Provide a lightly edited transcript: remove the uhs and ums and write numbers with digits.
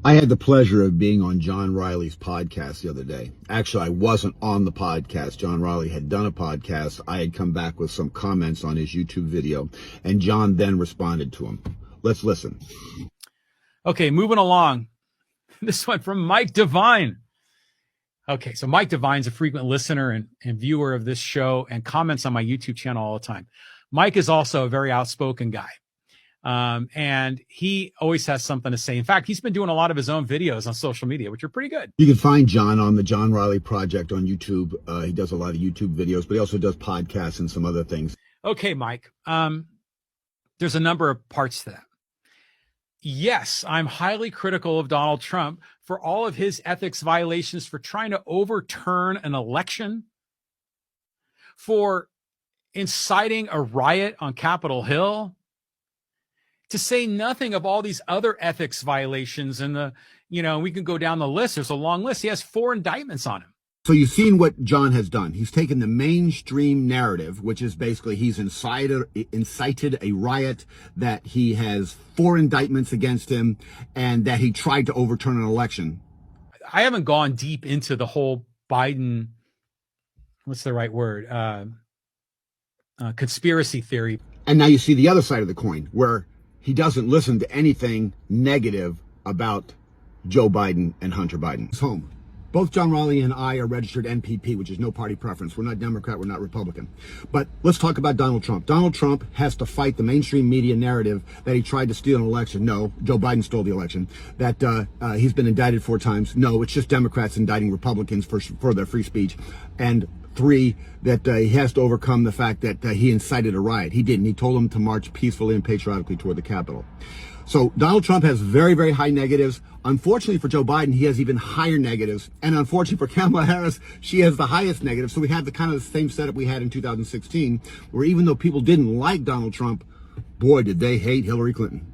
I had the pleasure of being on John Riley's podcast the other day. Actually, I wasn't on the podcast. John Riley had done a podcast. I had come back with some comments on his YouTube video, and John then responded to him. Let's listen. Okay, moving along. This one from Mike Devine. Okay, so Mike Devine's a frequent listener and viewer of this show and comments on my YouTube channel all the time. Mike is also a very outspoken guy. And he always has something to say. In fact, he's been doing a lot of his own videos on social media, which are pretty good. You can find John on the John Riley Project on YouTube. He does a lot of YouTube videos, but he also does podcasts and some other things. Okay, Mike. There's a number of parts to that. Yes, I'm highly critical of Donald Trump for all of his ethics violations, for trying to overturn an election, for inciting a riot on Capitol Hill, to say nothing of all these other ethics violations. And we can go down the list. There's a long list. He has 4 indictments on him. So you've seen what John has done. He's taken the mainstream narrative, which is basically he's incited a riot, that he has 4 indictments against him, and that he tried to overturn an election. I haven't gone deep into the whole Biden, what's the right word, conspiracy theory. And now you see the other side of the coin, where he doesn't listen to anything negative about Joe Biden and Hunter Biden. It's home. Both John Riley and I are registered NPP, which is no party preference. We're not Democrat, we're not Republican. But let's talk about Donald Trump. Donald Trump has to fight the mainstream media narrative that he tried to steal an election. No, Joe Biden stole the election. That he's been indicted 4 times. No, it's just Democrats indicting Republicans for their free speech. And 3, that he has to overcome the fact that he incited a riot. He didn't. He told them to march peacefully and patriotically toward the Capitol. So Donald Trump has very, very high negatives. Unfortunately for Joe Biden, he has even higher negatives. And unfortunately for Kamala Harris, she has the highest negatives. So we have the kind of the same setup we had in 2016, where even though people didn't like Donald Trump, boy, did they hate Hillary Clinton.